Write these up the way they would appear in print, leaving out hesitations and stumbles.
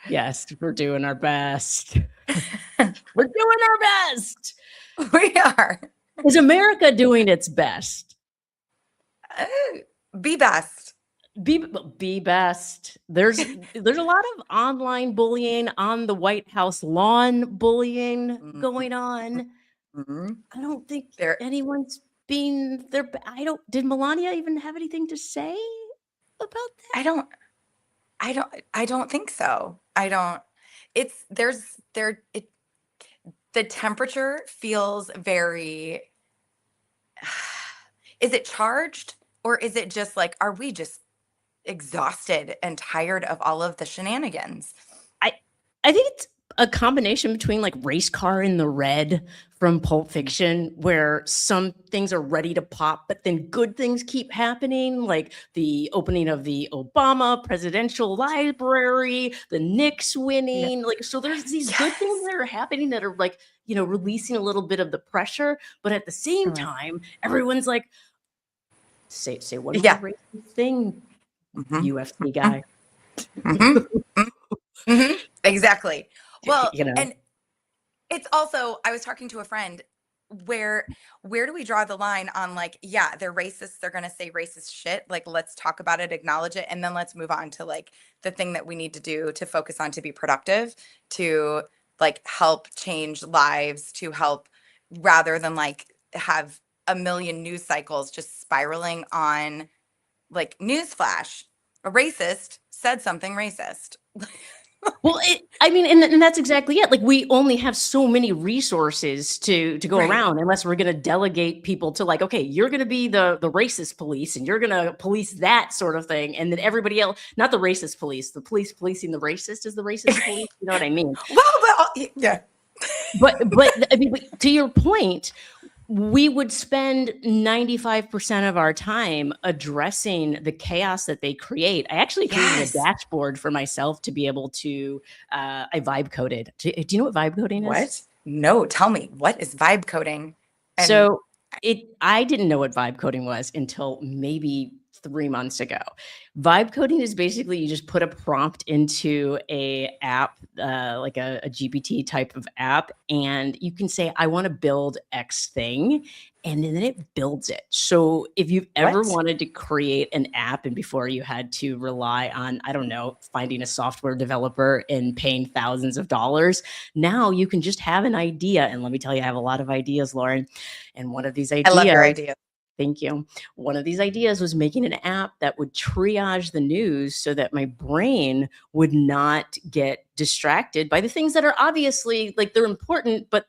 Yes, we're doing our best. We're doing our best. We are. Is America doing its best? Be best. Be best. There's a lot of online bullying, on the White House lawn bullying going on. Mm-hmm. I don't think anyone's being there. Did Melania even have anything to say about that? I don't think so. The temperature feels very, is it charged, or is it just like, are we just exhausted and tired of all of the shenanigans? I think it's a combination between like Race Car in the Red from Pulp Fiction, where some things are ready to pop, but then good things keep happening, like the opening of the Obama Presidential Library, the Knicks winning. Like, so there's these good things that are happening that are like, releasing a little bit of the pressure, but at the same time, everyone's like, say one more racist thing, UFC guy. Exactly. Well, and it's also, I was talking to a friend, where do we draw the line on, like, yeah, they're racist, they're going to say racist shit, like, let's talk about it, acknowledge it, and then let's move on to like the thing that we need to do to focus on, to be productive, to like help change lives, to help, rather than like have a million news cycles just spiraling on, like, newsflash, a racist said something racist. Well, and that's exactly it. Like, we only have so many resources to go around, unless we're going to delegate people to, like, okay, you're going to be the racist police, and you're going to police that sort of thing. And then everybody else, not the racist police, the police policing the racist is the racist police. You know what I mean? Well, yeah. But I mean, to your point, we would spend 95% of our time addressing the chaos that they create. I actually created a dashboard for myself to be able to, I vibe coded. Do you know what vibe coding is? What? No, tell me, what is vibe coding? So I didn't know what vibe coding was until maybe 3 months ago. Vibe coding is basically, you just put a prompt into a app, like a GPT type of app, and you can say, I want to build X thing, and then it builds it. So if you've ever wanted to create an app, and before you had to rely on, I don't know, finding a software developer and paying thousands of dollars, now you can just have an idea. And let me tell you, I have a lot of ideas, Lauren. And one of these ideas, I love your idea. Thank you. One of these ideas was making an app that would triage the news so that my brain would not get distracted by the things that are obviously, like, they're important, but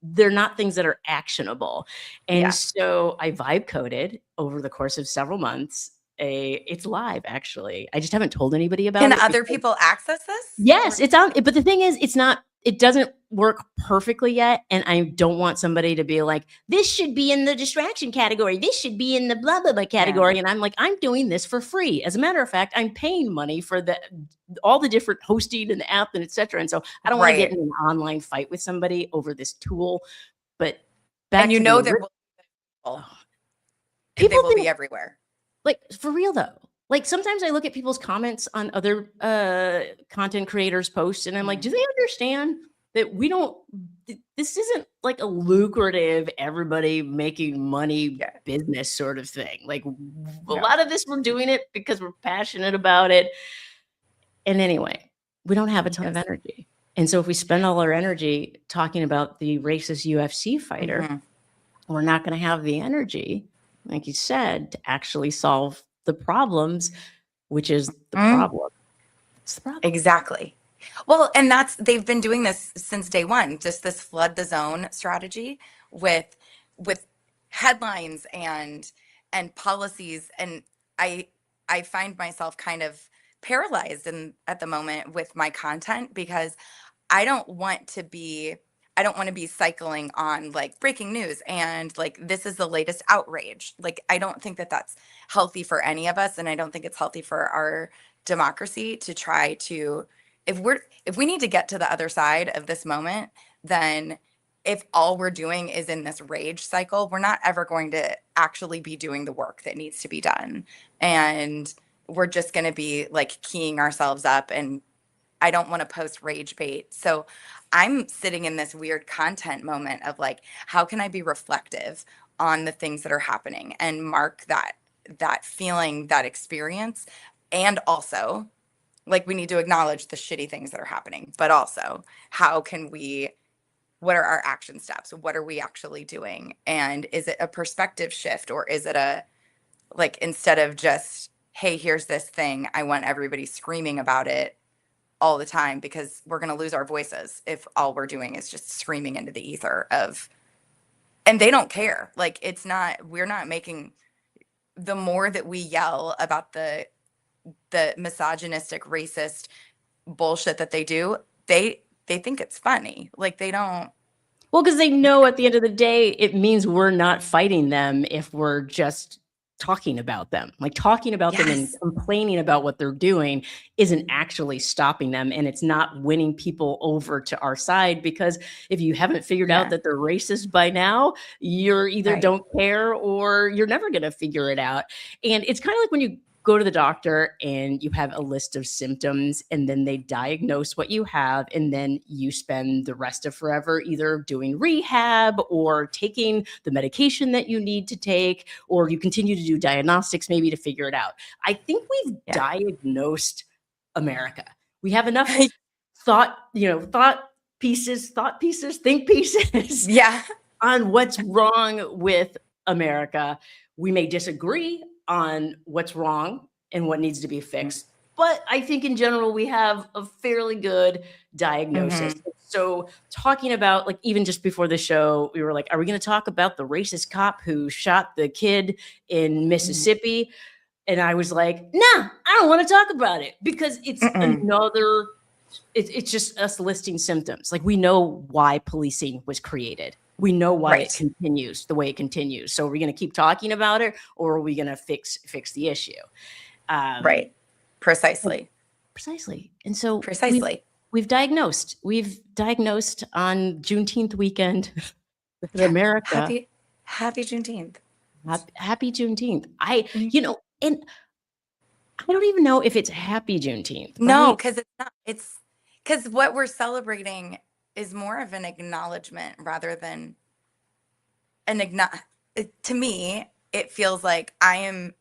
they're not things that are actionable. And so I vibe coded over the course of several months. It's live, actually. I just haven't told anybody about it. Can other people access this? Yes, it's on. But the thing is, it doesn't work perfectly yet. And I don't want somebody to be like, this should be in the distraction category, this should be in the blah, blah, blah category. And I'm like, I'm doing this for free. As a matter of fact, I'm paying money for all the different hosting and the app and etc. And so I don't want to get in an online fight with somebody over this tool. But there will be everywhere. Like, for real though. Like, sometimes I look at people's comments on other content creators' posts, and I'm like, do they understand that this isn't like a lucrative, everybody making money business sort of thing. Like, a lot of this, we're doing it because we're passionate about it. And anyway, we don't have a ton of energy. And so if we spend all our energy talking about the racist UFC fighter, we're not going to have the energy, like you said, to actually solve the problems, which is the problem. It's the problem. Exactly. Well, and they've been doing this since day one, just this flood the zone strategy with headlines and policies. And I find myself kind of paralyzed at the moment with my content, because I don't want to be cycling on like breaking news and like, this is the latest outrage. Like, I don't think that that's healthy for any of us. And I don't think it's healthy for our democracy to try to, if we need to get to the other side of this moment, then if all we're doing is in this rage cycle, we're not ever going to actually be doing the work that needs to be done. And we're just going to be like keying ourselves up and I don't want to post rage bait. So I'm sitting in this weird content moment of like, how can I be reflective on the things that are happening and mark that feeling, that experience, and also like we need to acknowledge the shitty things that are happening, but also how can we, what are our action steps? What are we actually doing? And is it a perspective shift, or is it a, like, instead of just, hey, here's this thing, I want everybody screaming about it all the time, because we're going to lose our voices if all we're doing is just screaming into the ether of, and they don't care. Like, it's not, we're not making, the more that we yell about the misogynistic, racist bullshit that they do, they think it's funny. Like, they don't. Well, because they know at the end of the day, it means we're not fighting them if we're just talking about them. Like, talking about them and Yes. complaining about what they're doing isn't actually stopping them, and it's not winning people over to our side, because if you haven't figured out Yeah. that they're racist by now, you're either Right. don't care or you're never going to figure it out. And it's kind of like when you go to the doctor and you have a list of symptoms, and then they diagnose what you have, and then you spend the rest of forever either doing rehab or taking the medication that you need to take, or you continue to do diagnostics maybe to figure it out. I think we've diagnosed America. We have enough thought pieces, think pieces Yeah. on what's wrong with America. We may disagree on what's wrong and what needs to be fixed, but I think in general we have a fairly good diagnosis. So talking about, like, even just before the show, we were like, are we going to talk about the racist cop who shot the kid in Mississippi? And I was like, nah, I don't want to talk about it, because it's another, it's just us listing symptoms. Like, we know why policing was created. We know why it continues the way it continues. So are we going to keep talking about it, or are we going to fix the issue? Right. Precisely. And so we've diagnosed on Juneteenth weekend that America. Happy Juneteenth. Happy Juneteenth. And I don't even know if it's happy Juneteenth. No, because it's not. It's because what we're celebrating is more of an acknowledgement rather than to me, it feels like I am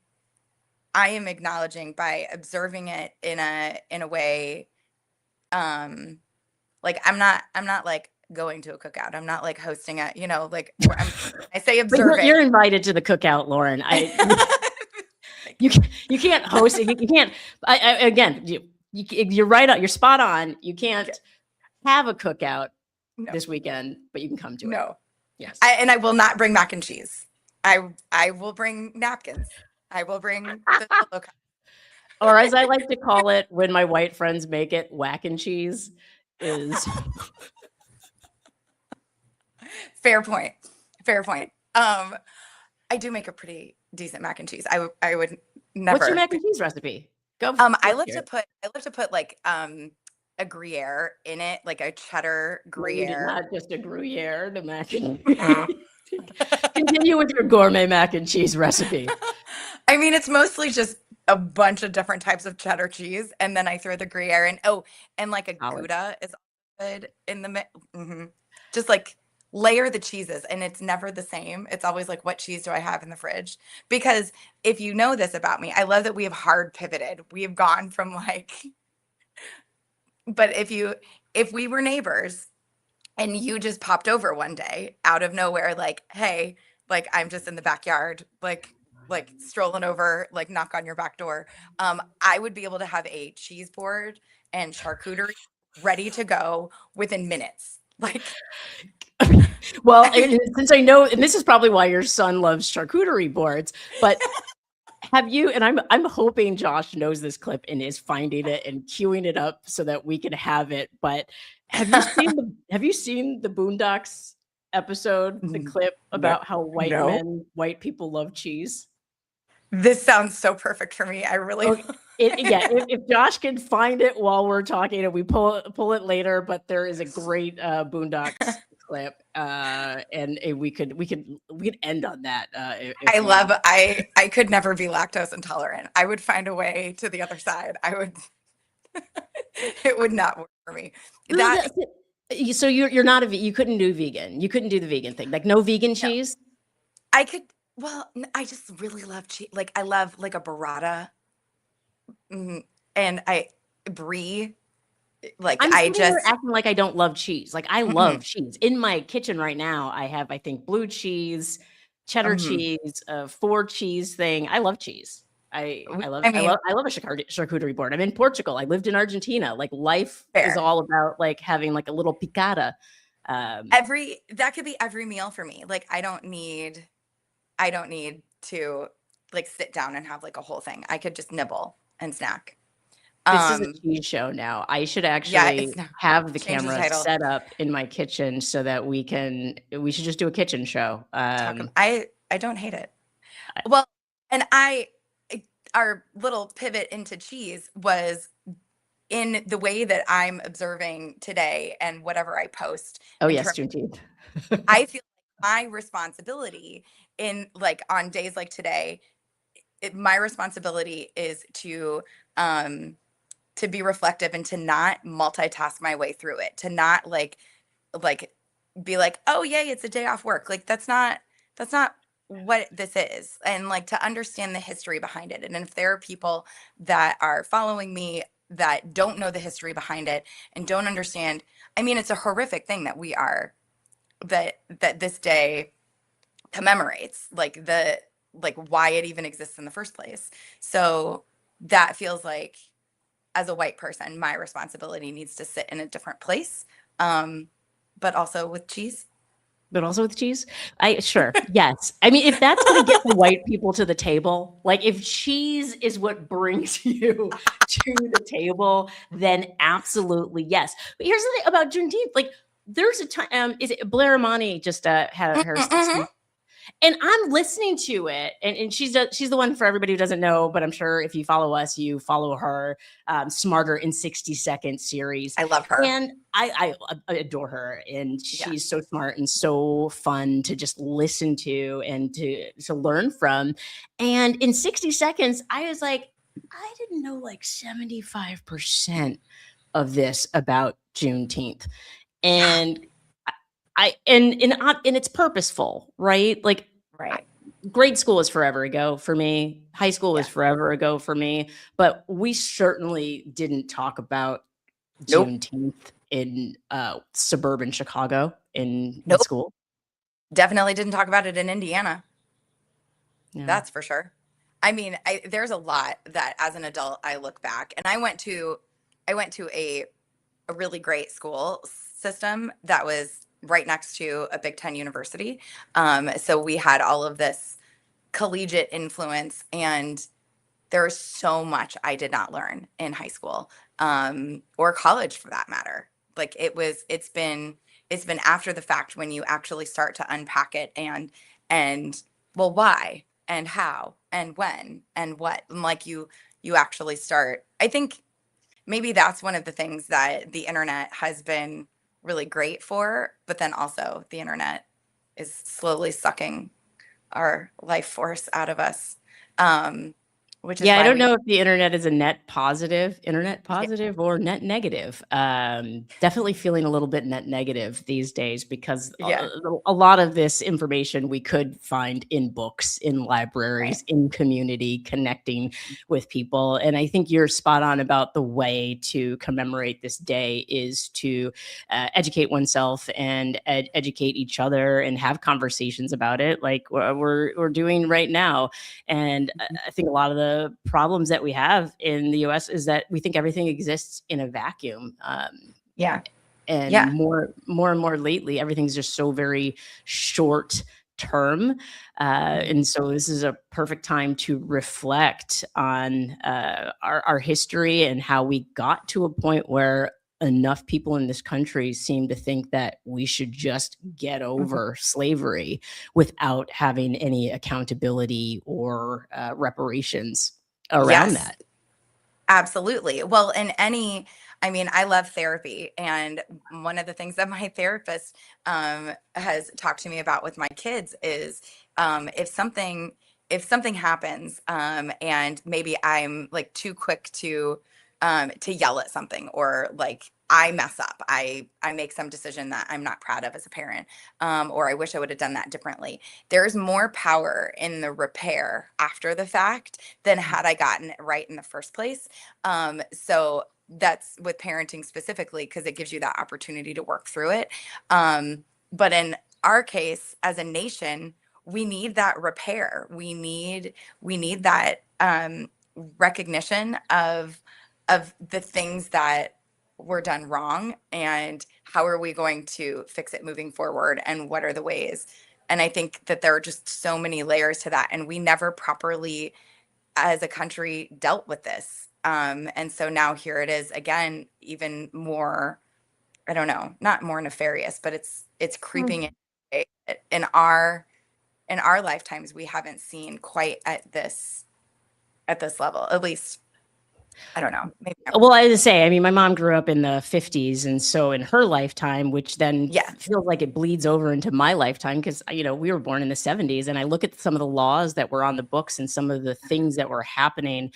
acknowledging by observing it in a way, like I'm not like going to a cookout. I'm not like hosting a, like I say observing. You're invited to the cookout, Lauren. You can't host it. You can't. Again, you're right on. You're spot on. You can't have a cookout this weekend, but you can come to it. No. Yes. And I will not bring mac and cheese. I will bring napkins. I will bring the pillow cup. Or as I like to call it when my white friends make it, whack and cheese is. Fair point. I do make a pretty decent mac and cheese. I would never. What's your mac and cheese recipe? Go. I love to put like a Gruyere in it, like a cheddar Gruyere. Not just a Gruyere, the mac and cheese. Continue with your gourmet mac and cheese recipe. I mean, it's mostly just a bunch of different types of cheddar cheese, and then I throw the Gruyere in. Oh, and like a Gouda is good in the mix. Just like layer the cheeses, and it's never the same. It's always like, what cheese do I have in the fridge? Because if you know this about me, I love that we have hard pivoted. We have gone from like, but if we were neighbors and you just popped over one day out of nowhere, like, hey, like I'm just in the backyard, like strolling over, like knock on your back door, I would be able to have a cheese board and charcuterie ready to go within minutes. Like, well, since I know, and this is probably why your son loves charcuterie boards, but have you, and I'm hoping Josh knows this clip and is finding it and queuing it up so that we can have it, but have you seen the Boondocks episode, the clip about how white people love cheese? This sounds so perfect for me. I really if Josh can find it while we're talking, and we pull it later, but there is a great Boondocks clip, and we could end on that. I could never be lactose intolerant. I would find a way to the other side. I would. It would not work for me. Well, That so you're not you couldn't do vegan. You couldn't do the vegan thing. Like no vegan no, cheese. I could. Well, I just really love cheese. Like I love like a burrata, and I brie. Like I'm I sitting here just. acting like I don't love cheese. Like I Mm-mm, love cheese. In my kitchen right now, I have, I think, blue cheese, cheddar mhm. cheese, a four cheese thing. I love cheese. I mean, I love a charcuterie board. I'm in Portugal. I lived in Argentina. Like life is fair. all about like having like a little picada. Um, Every that could be every meal for me. Like I don't need to like sit down and have like a whole thing. I could just nibble and snack. this is a Um, cheese show now. I should yeah, actually it's not have the change the camera title. set up in my kitchen so that we should just do a kitchen show. I don't hate it. Well, and our little pivot into cheese was in the way that I'm observing today and whatever I post Oh in yes, terms, Juneteenth. I feel like my responsibility in like on days like today, my responsibility is um to be reflective and to not multitask my way through it, to not like be like, oh yay, it's a day off work. Like that's not what this is. And like to understand the history behind it. And if there are people that are following me that don't know the history behind it and don't understand, I mean, it's a horrific thing that we are that this day commemorates, like why it even exists in the first place. So that feels like as a white person, my responsibility needs to sit in a different place. Um, but also with cheese. But also with cheese? Sure, yes. I mean, if that's gonna get the white people to the table, like if cheese is what brings you to the table, then absolutely yes. But here's the thing about Juneteenth, like there's a time, is it Blair Imani just had her Mhm. 60 and I'm listening to it, and she's the one for everybody who doesn't know, but I'm sure if you follow us, you follow her Smarter in 60 Seconds series. I love her. And I adore her, and Yeah. she's so smart and so fun to just listen to and to learn from. And in 60 seconds, I was like, I didn't know like 75% of this about Juneteenth. Yeah. And and it's purposeful, right? Like Right. grade school is forever ago for me. High school is Yeah. forever ago for me. But we certainly didn't talk about Nope. Juneteenth in suburban Chicago in Nope. school. Definitely didn't talk about it in Indiana. Yeah. That's for sure. I mean, there's a lot that as an adult I look back and I went to a really great school system that was right next to a Big Ten university. So we had all of this collegiate influence, and there was so much I did not learn in high school, or college for that matter. Like it's been after the fact when you actually start to unpack it and well, why and how and when and what, and like you actually start. I think maybe that's one of the things that the internet has been really great for, but then also the internet is slowly sucking our life force out of us, um, which is Yeah, I why don't we, know if the internet is a internet yeah, positive or net negative. Definitely feeling a little bit net negative these days because yeah, a lot of this information we could find in books, in right, libraries, in community, connecting with people. And I think you're spot on about the way to commemorate this day is to educate oneself and educate each other and have conversations about it, like we're doing right now. And I think a lot of the problems that we have in the US is that we think everything exists in a vacuum. yeah, And yeah, and more lately, everything's just so very short term. And so this is a perfect time to reflect on our history and how we got to a point where enough people in this country seem to think that we should just get mhm, over slavery without having any accountability or reparations around yes. that. Absolutely. Well, I mean, I love therapy. And one of the things that my therapist has talked to me about with my kids is if something happens and maybe I'm like too quick to yell at something, or like I mess up, I make some decision that I'm not proud of as a parent, or I wish I would have done that differently. There's more power in the repair after the fact than had I gotten it right in the first place. So that's with parenting specifically, because it gives you that opportunity to work through it. But in our case, as a nation, we need that repair. We need that recognition of the things that were done wrong, and how are we going to fix it moving forward, and what are the ways. And I think that there are just so many layers to that, and we never properly as a country dealt with this. And so now here it is again, even more, I don't know, not more nefarious, but it's creeping in. In our lifetimes, we haven't seen quite at this level, at least. I don't know. Maybe Well, I was say, I mean, my mom grew up in the 50s. And so in her lifetime, which then feels like it bleeds over into my lifetime, because, you know, we were born in the 70s. And I look at some of the laws that were on the books and some of the things that were happening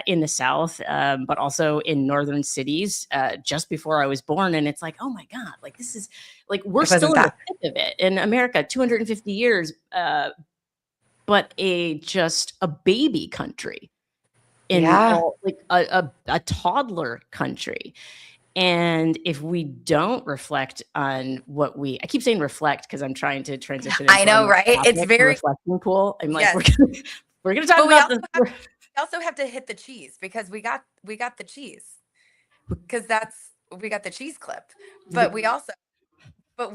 in the South, but also in northern cities just before I was born. And it's like, oh, my God, like this is like we're still in the thick of it in America, 250 years, but just a baby country. In like a toddler country. And if we don't reflect on what I keep saying reflect because I'm trying to transition. I know, right? It's very reflecting pool. I'm like, we're gonna talk about this. We also have to hit the cheese, because we got the cheese, because we got the cheese clip. But we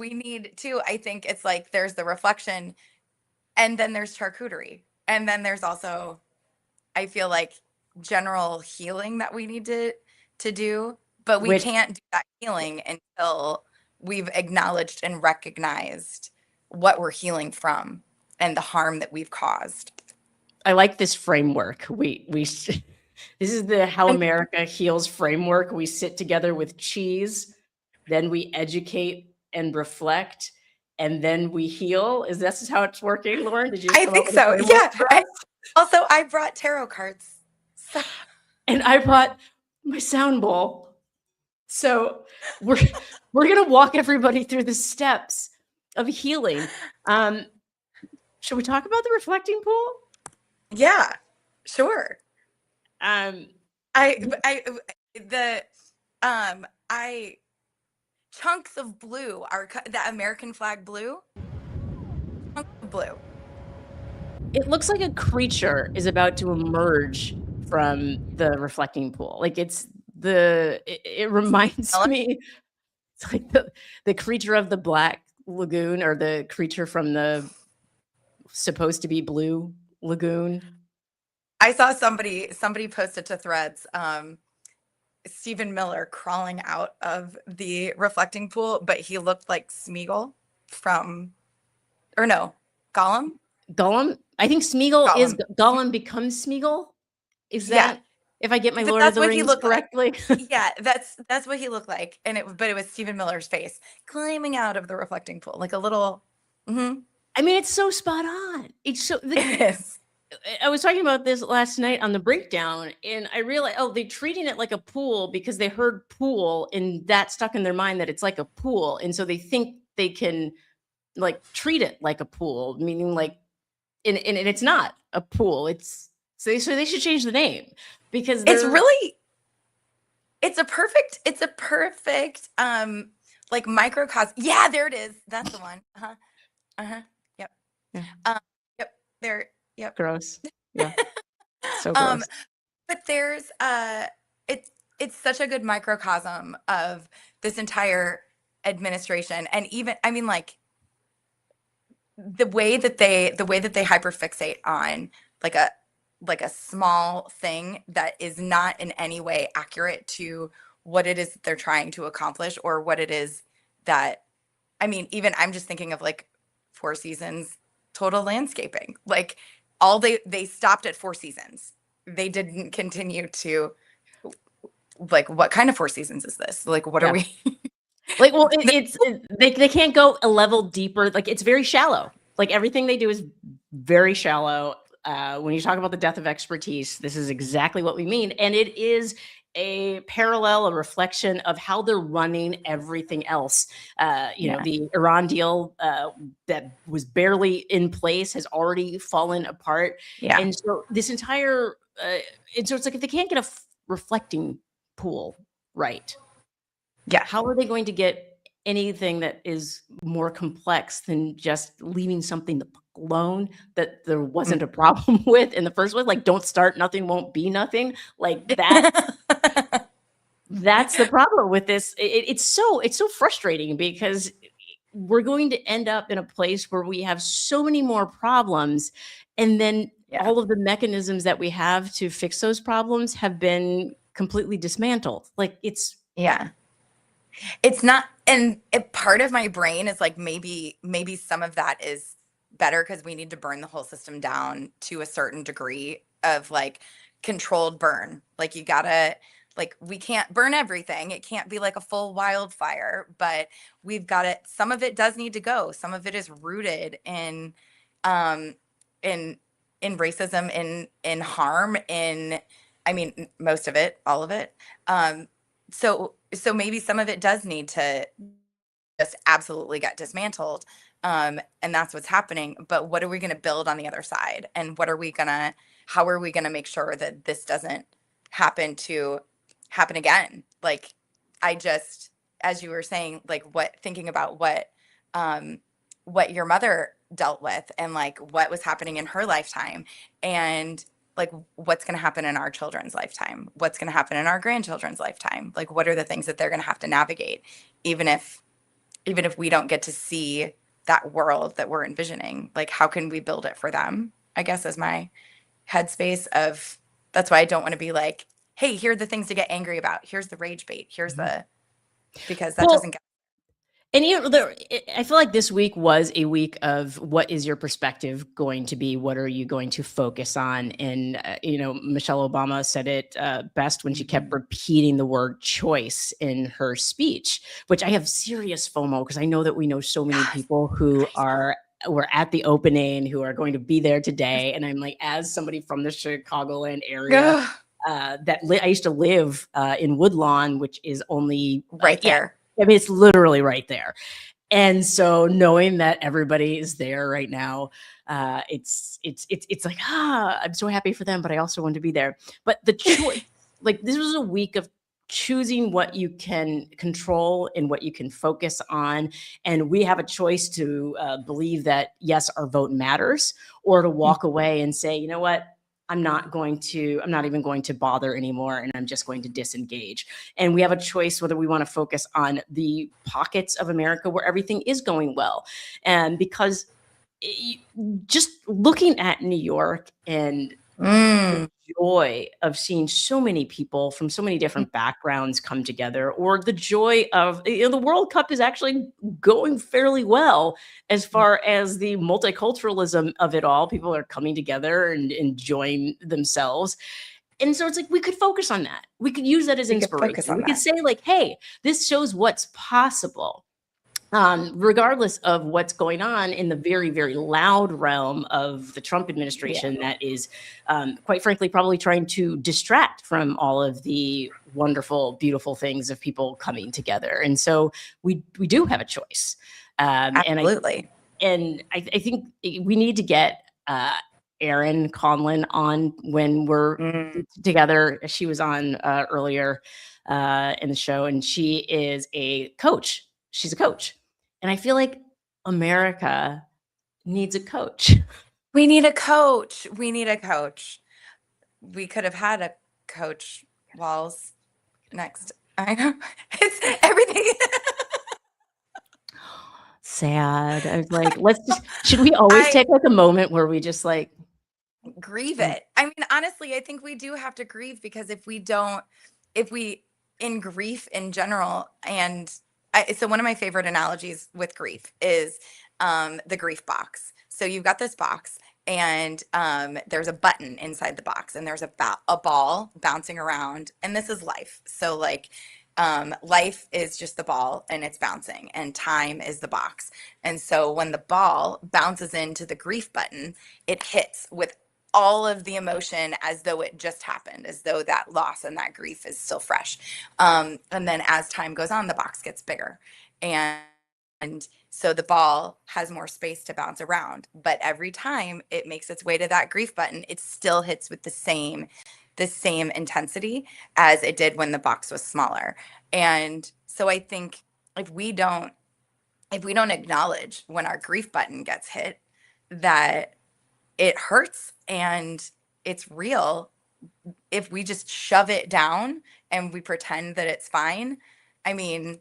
need to, I think it's like there's the reflection, and then there's charcuterie, and then there's also, I feel like, general healing that we need to do, but we can't do that healing until we've acknowledged and recognized what we're healing from and the harm that we've caused. I like this framework. This is the How America Heals framework. We sit together with cheese, then we educate and reflect, and then we heal. Is this how it's working, Lauren? Did you? I think so. Yeah. Also, I brought tarot cards. And I brought my sound bowl. So we're gonna walk everybody through the steps of healing. Should we talk about the reflecting pool? Yeah, sure. Chunks of blue are that American flag blue. Chunks of blue. It looks like a creature is about to emerge from the reflecting pool. Like it reminds me, it's like the creature of the Black Lagoon, or the creature from the supposed to be Blue Lagoon. I saw somebody posted to Threads, Stephen Miller crawling out of the reflecting pool, but he looked like Smeagol Gollum. I think Smeagol is Gollum becomes Smeagol. Is that if I get my Lord of the Rings correctly? Like. Yeah, that's what he looked like, but it was Stephen Miller's face climbing out of the reflecting pool, like a little. Mm-hmm. I mean, it's so spot on. It is. I was talking about this last night on the breakdown, and I realized, they're treating it like a pool because they heard pool, and that stuck in their mind that it's like a pool, and so they think they can like treat it like a pool, meaning like. And it's not a pool. So they should change the name, because it's a perfect like microcosm. Yeah, there it is. That's the one. Yep. Yeah. Yep. There. Yep. Gross. Yeah. So gross. But there's it's such a good microcosm of this entire administration, and even, I mean, like, the way that they hyperfixate on like a small thing that is not in any way accurate to what it is that they're trying to accomplish, or what it is that, I mean, even I'm just thinking of like Four Seasons total landscaping. Like, they stopped at 4 seasons. They didn't continue to, like, what kind of 4 seasons is this? Like, what are we? Like, well, they can't go a level deeper. Like, it's very shallow. Like, everything they do is very shallow. When you talk about the death of expertise, this is exactly what we mean. And it is a parallel, a reflection of how they're running everything else. The Iran deal that was barely in place has already fallen apart. Yeah. And so this entire, and so it's like if they can't get a reflecting pool right, Yeah. how are they going to get anything that is more complex than just leaving something alone that there wasn't a problem with in the first place? Like, don't start, nothing won't be nothing. Like that's the problem with this. It's so frustrating because we're going to end up in a place where we have so many more problems, and then all of the mechanisms that we have to fix those problems have been completely dismantled. Like it's not, and part of my brain is like maybe some of that is better because we need to burn the whole system down to a certain degree of like controlled burn. Like you gotta, like, we can't burn everything. It can't be like a full wildfire, but we've got it. Some of it does need to go. Some of it is rooted um in racism, in harm, I mean, most of it, all of it. So maybe some of it does need to just absolutely get dismantled. And that's what's happening. But what are we going to build on the other side? And how are we going to make sure that this doesn't happen again? Like, as you were saying, like thinking about what your mother dealt with and like what was happening in her lifetime, and like what's going to happen in our children's lifetime, what's going to happen in our grandchildren's lifetime, like what are the things that they're going to have to navigate, even if we don't get to see that world that we're envisioning. Like, how can we build it for them, I guess, is my headspace. That's why I don't want to be like, hey, here are the things to get angry about, here's the rage bait, because that doesn't get. And I feel like this week was a week of what is your perspective going to be? What are you going to focus on? And, Michelle Obama said it best when she kept repeating the word choice in her speech, which I have serious FOMO because I know that we know so many people who were at the opening, who are going to be there today. And I'm like, as somebody from the Chicagoland area, I used to live in Woodlawn, which is only right there. I mean, it's literally right there. And so knowing that everybody is there right now, it's like, I'm so happy for them, but I also want to be there. But the choice, like this was a week of choosing what you can control and what you can focus on. And we have a choice to believe that, yes, our vote matters, or to walk away and say, you know what? I'm not even going to bother anymore, and I'm just going to disengage. And we have a choice whether we want to focus on the pockets of America where everything is going well. And because just looking at New York and the joy of seeing so many people from so many different backgrounds come together, or the joy of the World Cup is actually going fairly well as far as the multiculturalism of it all. People are coming together and enjoying themselves. And so it's like we could focus on that. We could use that as inspiration. We could say like, hey, this shows what's possible. Regardless of what's going on in the very, very loud realm of the Trump administration that is, quite frankly, probably trying to distract from all of the wonderful, beautiful things of people coming together. And so we do have a choice. Absolutely. And I think we need to get Erin Conlon on when we're together. She was on earlier in the show, and she is a coach. She's a coach. And I feel like America needs a coach. We need a coach. We need a coach. We could have had a coach. Walls next. I know. It's everything. Sad. I was like, should we always take like a moment where we just like grieve it? I mean, honestly, I think we do have to grieve, because if we in grief in general, and so one of my favorite analogies with grief is the grief box. So you've got this box, and there's a button inside the box, and there's a ball bouncing around, and this is life. So like life is just the ball, and it's bouncing, and time is the box. And so when the ball bounces into the grief button, it hits with all of the emotion as though it just happened, as though that loss and that grief is still fresh. And then as time goes on, the box gets bigger. And so the ball has more space to bounce around. But every time it makes its way to that grief button, it still hits with the same intensity as it did when the box was smaller. And so I think if we don't acknowledge when our grief button gets hit, that it hurts and it's real, if we just shove it down and we pretend that it's fine, I mean,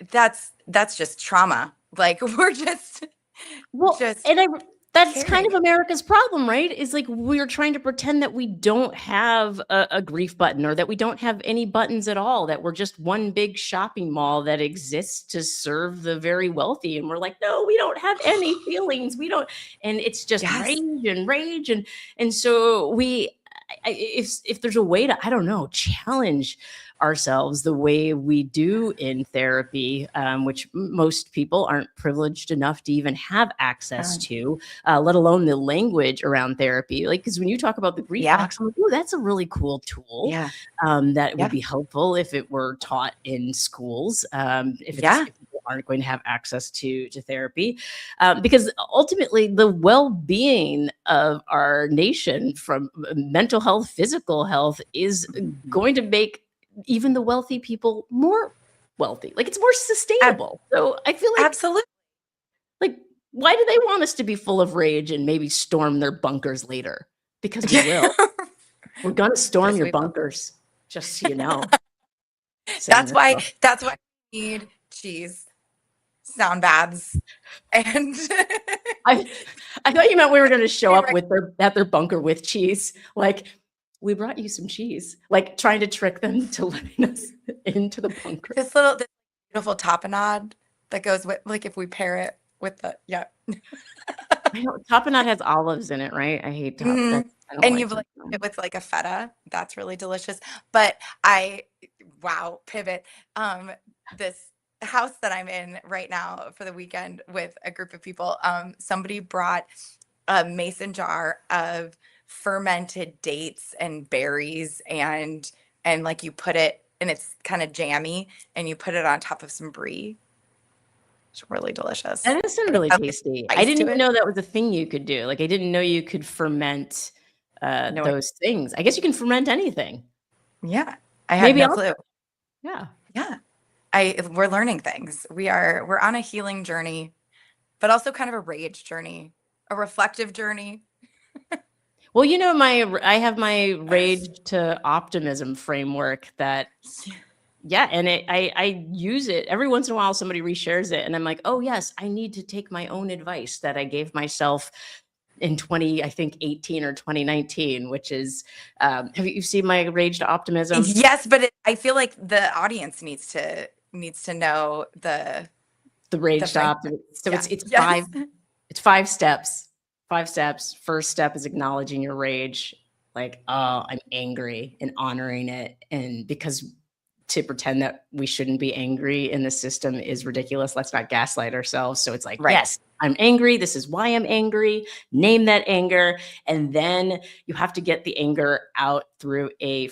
that's just trauma. Like we're just Well, just and that's kind carrying of America's problem, right? Is like we're trying to pretend that we don't have a grief button or that we don't have any buttons at all, that we're just one big shopping mall that exists to serve the very wealthy. And we're like, no, we don't have any feelings. We don't. And it's just Yes. rage. And so if there's a way to, I don't know, challenge ourselves the way we do in therapy, which most people aren't privileged enough to even have access to, let alone the language around therapy. Like, because when you talk about the grief Yeah. box, I'm like, oh, that's a really cool tool. Yeah. That Yeah. would be helpful if it were taught in schools. If Yeah. people aren't going to have access to therapy, because ultimately the well-being of our nation, from mental health, physical health, is going to make even the wealthy people more wealthy. Like it's more sustainable. So I feel like, Absolutely. like, why do they want us to be full of rage and maybe storm their bunkers later? Because we will. We're gonna storm Yes, your we will. bunkers, just so you know. That's why we need cheese sound baths and I thought you meant we were going to show up with at their bunker with cheese. Like, we brought you some cheese, like trying to trick them to letting us into the bunker. this beautiful tapenade that goes with, like, if we pair it with the I know tapenade has olives in it, right? I hate tapenade. and you've like it with like a feta. That's really delicious. But pivot. This house that I'm in right now for the weekend with a group of people, somebody brought a mason jar of fermented dates and berries and like you put it, and it's kind of jammy, and you put it on top of some brie. It's really delicious. That does sound really tasty. I didn't even know that was a thing you could do. Like, I didn't know you could ferment those things. I guess you can ferment anything. Yeah, I had no clue. Yeah. We're learning things. We're on a healing journey, but also kind of a rage journey, a reflective journey. Well, you know, I have my rage to optimism framework that, and I use it every once in a while. Somebody reshares it, and I'm like, oh yes, I need to take my own advice that I gave myself in 2018 or 2019, which is, have you seen my rage to optimism? Yes, but I feel like the audience needs to know the rage to optimism. So it's 5 steps. 5 steps. First step is acknowledging your rage. Like, oh, I'm angry, and honoring it. And because to pretend that we shouldn't be angry in the system is ridiculous. Let's not gaslight ourselves. So it's like, yes, I'm angry. This is why I'm angry. Name that anger. And then you have to get the anger out through a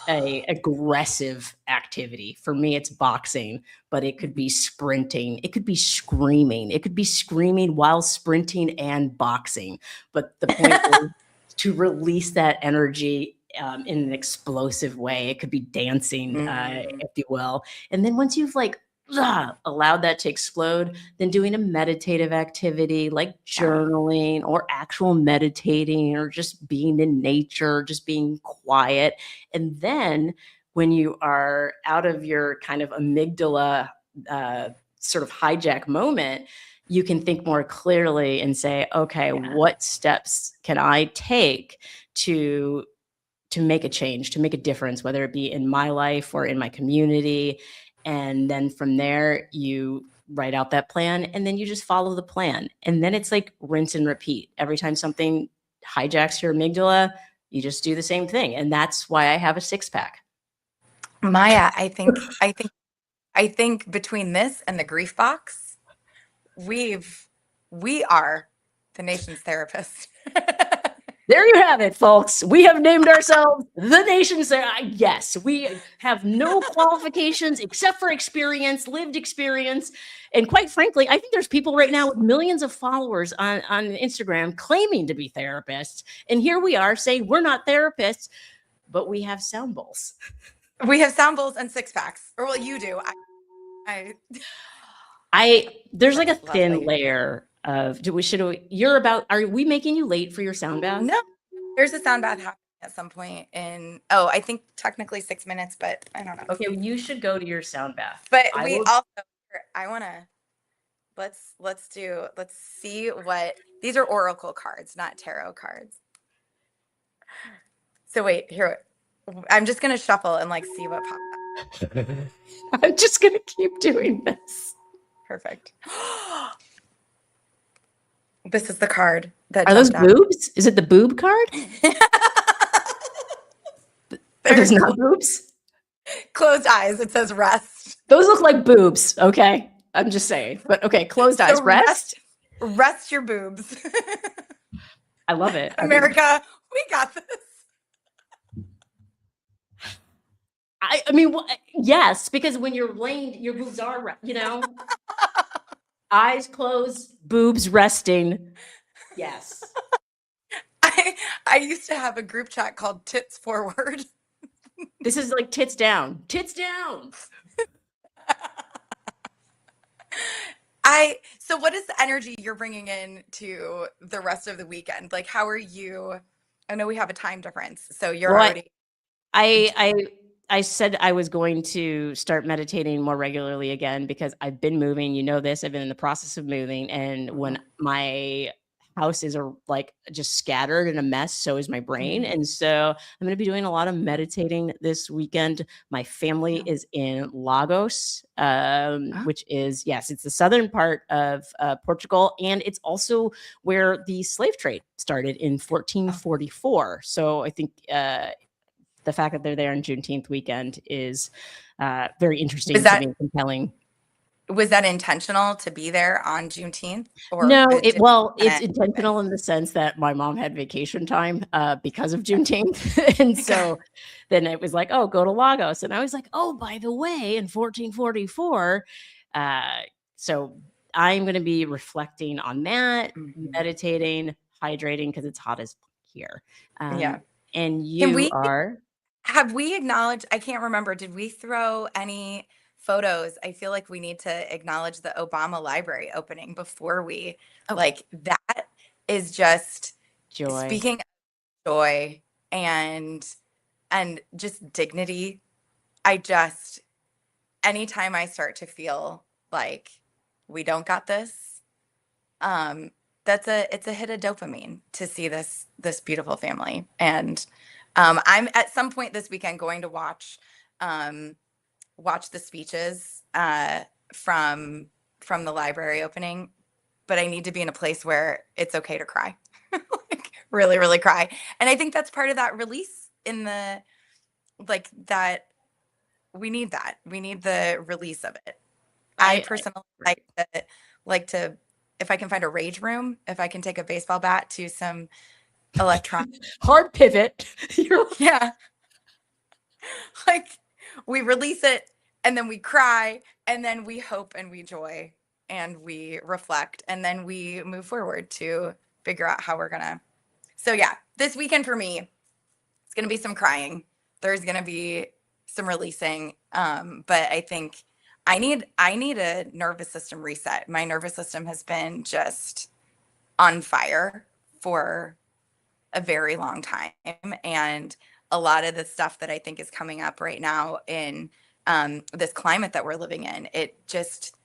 aggressive activity. For me, it's boxing, but it could be sprinting. It could be screaming. It could be screaming while sprinting and boxing. But the point is to release that energy in an explosive way. It could be dancing, if you will. And then once you've allowed that to explode, then doing a meditative activity like journaling or actual meditating or just being in nature, just being quiet. And then when you are out of your kind of amygdala sort of hijack moment, you can think more clearly and say, okay, what steps can I take to make a change, to make a difference, whether it be in my life or in my community. And then from there, you write out that plan, and then you just follow the plan. And then it's like rinse and repeat. Every time something hijacks your amygdala, you just do the same thing. And that's why I have a 6-pack. Maya, I think between this and the grief box, we are the nation's therapist. There you have it, folks. We have named ourselves the Nation's Therapist. Yes, we have no qualifications except for experience, lived experience. And quite frankly, I think there's people right now with millions of followers on Instagram claiming to be therapists. And here we are saying we're not therapists, but we have sound bowls. We have sound bowls and six packs. Or well, you do. There's like a Lovely. thin layer of are we making you late for your sound bath? No, there's a sound bath happening at some point in, I think technically 6 minutes, but I don't know. Okay, well, you should go to your sound bath. But I want to, let's see what, these are oracle cards, not tarot cards. So wait, here, I'm just going to shuffle and like see what pops up. I'm just going to keep doing this. Perfect. This is the card that are those boobs? Is it the boob card? There's not boobs. Closed eyes. It says rest. Those look like boobs. Okay, I'm just saying. But okay, closed eyes. Rest your boobs. I love it. America, we got this. I mean, yes, because when you're laying, your boobs are, eyes closed, boobs resting. Yes. I used to have a group chat called Tits Forward. This is like tits down. Tits down. So what is the energy you're bringing in to the rest of the weekend? Like, how are you? I know we have a time difference, so you're already. I said I was going to start meditating more regularly again because I've been moving. You know this. I've been in the process of moving, and when my house is like just scattered in a mess, so is my brain. And so I'm going to be doing a lot of meditating this weekend. My family is in Lagos, which is, yes, it's the southern part of Portugal. And it's also where the slave trade started in 1444. So I think the fact that they're there on Juneteenth weekend is very interesting to me, compelling. Was that intentional to be there on Juneteenth? Or no, it's intentional in the sense that my mom had vacation time because of Juneteenth. And so then it was like, oh, go to Lagos. And I was like, oh, by the way, in 1444. So I'm going to be reflecting on that, meditating, hydrating, because it's hot as here. And have we acknowledged, I can't remember, did we throw any photos? I feel like we need to acknowledge the Obama Library opening before we, like, that is just joy. Speaking of joy and just dignity, anytime I start to feel like we don't got this, it's a hit of dopamine to see this beautiful family. And I'm at some point this weekend going to watch the speeches from the library opening, but I need to be in a place where it's okay to cry, like really, really cry. And I think that's part of that release in the, like, that we need the release of it. I personally like to, if I can find a rage room, if I can take a baseball bat to some electronic hard pivot. Yeah. Like, we release it and then we cry and then we hope and we joy and we reflect and then we move forward to figure out how we're gonna. So yeah, this weekend for me, it's gonna be some crying. There's gonna be some releasing. But I think I need a nervous system reset. My nervous system has been just on fire for a very long time. And a lot of the stuff that I think is coming up right now in this climate that we're living in, it just,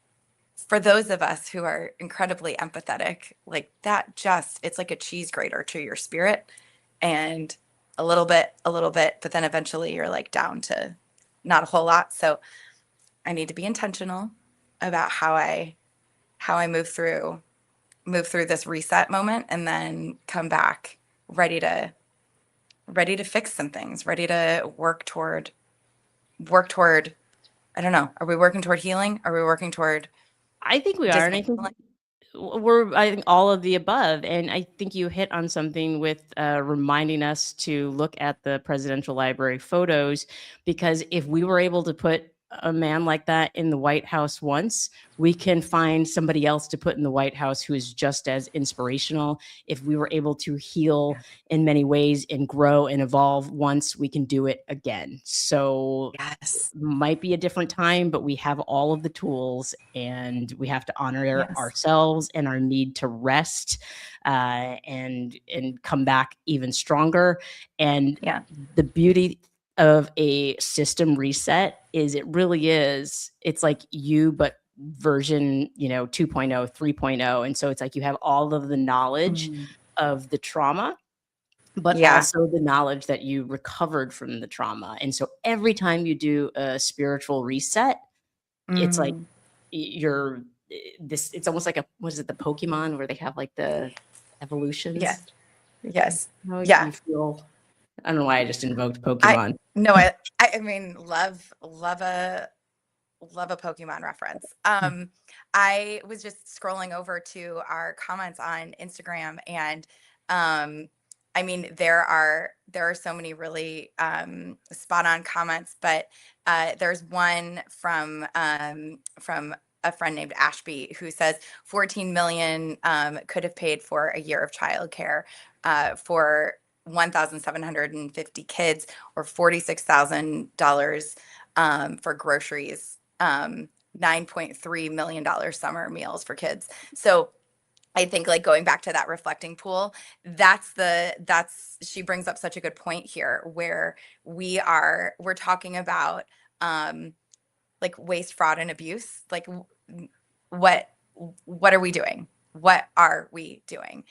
for those of us who are incredibly empathetic, like that, it's like a cheese grater to your spirit, and a little bit, but then eventually you're like down to not a whole lot. So I need to be intentional about how I move through this reset moment and then come back ready to fix some things, ready to work toward, I don't know. Are we working toward healing? Are we working toward? I think we are. And I think we're, I think, all of the above. And I think you hit on something with reminding us to look at the presidential library photos, because if we were able to put a man like that in the White House once, we can find somebody else to put in the White House who is just as inspirational. If we were able to heal in many ways and grow and evolve once, we can do it again. So Yes. might be a different time, but we have all of the tools, and we have to honor Yes. ourselves and our need to rest, and come back even stronger. And the beauty of a system reset is it's like you, but version 2.0, 3.0. And so it's like you have all of the knowledge of the trauma, but also the knowledge that you recovered from the trauma. And so every time you do a spiritual reset, it's like it's almost like was it the Pokemon where they have like the evolutions? Yes. You feel, I don't know why I just invoked Pokemon. I mean, love a Pokemon reference. I was just scrolling over to our comments on Instagram, and I mean, there are so many really spot on comments, but there's one from a friend named Ashby who says 14 million could have paid for a year of childcare for 1,750 kids, or $46,000 for groceries, $9.3 million summer meals for kids. So I think, like, going back to that reflecting pool, she brings up such a good point here, where we're talking about like waste, fraud, and abuse. Like, what are we doing? What are we doing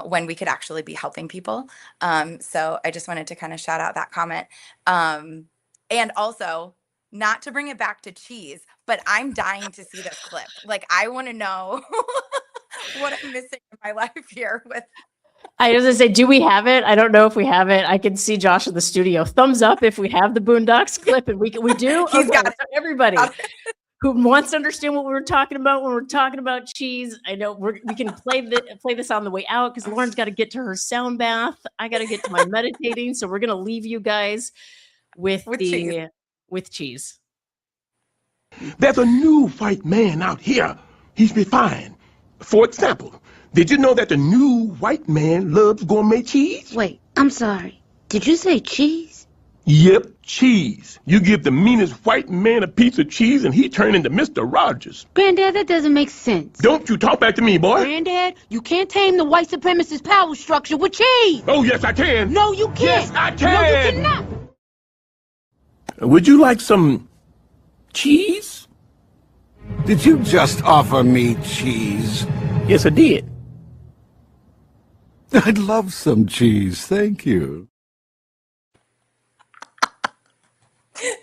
when we could actually be helping people? So I just wanted to kind of shout out that comment. And also, not to bring it back to cheese, but I'm dying to see this clip. Like, I want to know what I'm missing in my life here with. I was gonna say, do we have it? I don't know if we have it. I can see Josh in the studio. Thumbs up if we have the Boondocks clip, and we do. He's got it. So everybody who wants to understand what we were talking about when we're talking about cheese, I know we can play this on the way out, because Lauren's got to get to her sound bath. I got to get to my meditating. So we're gonna leave you guys with cheese. There's a new white man out here. He's refined. For example, did you know that the new white man loves gourmet cheese? Wait, I'm sorry. Did you say cheese? Yep, cheese. You give the meanest white man a piece of cheese and he turn into Mr. Rogers. Granddad, that doesn't make sense. Don't you talk back to me, boy. Granddad, you can't tame the white supremacist power structure with cheese. Oh, yes, I can. No, you can't. Yes, I can. No, you cannot. Would you like some cheese? Did you just offer me cheese? Yes, I did. I'd love some cheese, thank you.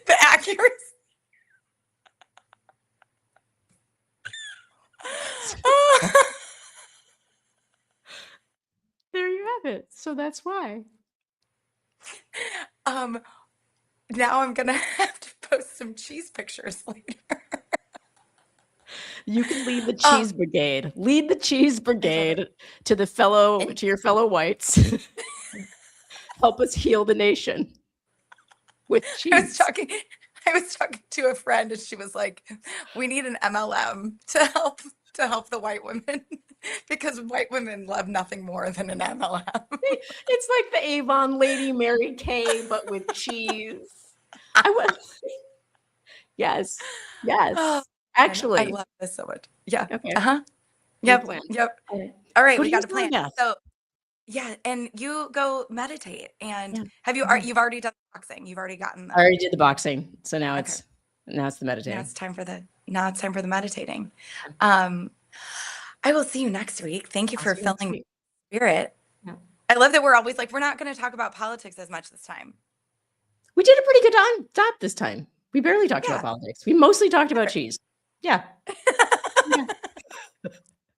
The accuracy. There you have it. So that's why. Now I'm gonna have to post some cheese pictures later. You can lead the Cheese Brigade. Lead the Cheese Brigade to your fellow whites. Help us heal the nation with cheese. I was talking to a friend, and she was like, "We need an MLM to help the white women, because white women love nothing more than an MLM." It's like the Avon Lady Mary Kay, but with cheese. Yes. Actually, I love this so much. Yeah. Okay. Yep. All right, we got a plan. Now. So, yeah, and you go meditate. And you've already done the boxing. You've already gotten. I already did the boxing, so now it's the meditating. Now it's time for the meditating. I will see you next week. Thank you for filling my spirit. Yeah. I love that we're always like, we're not going to talk about politics as much this time. We did a pretty good job this time. We barely talked about politics. We mostly talked about cheese. Yeah.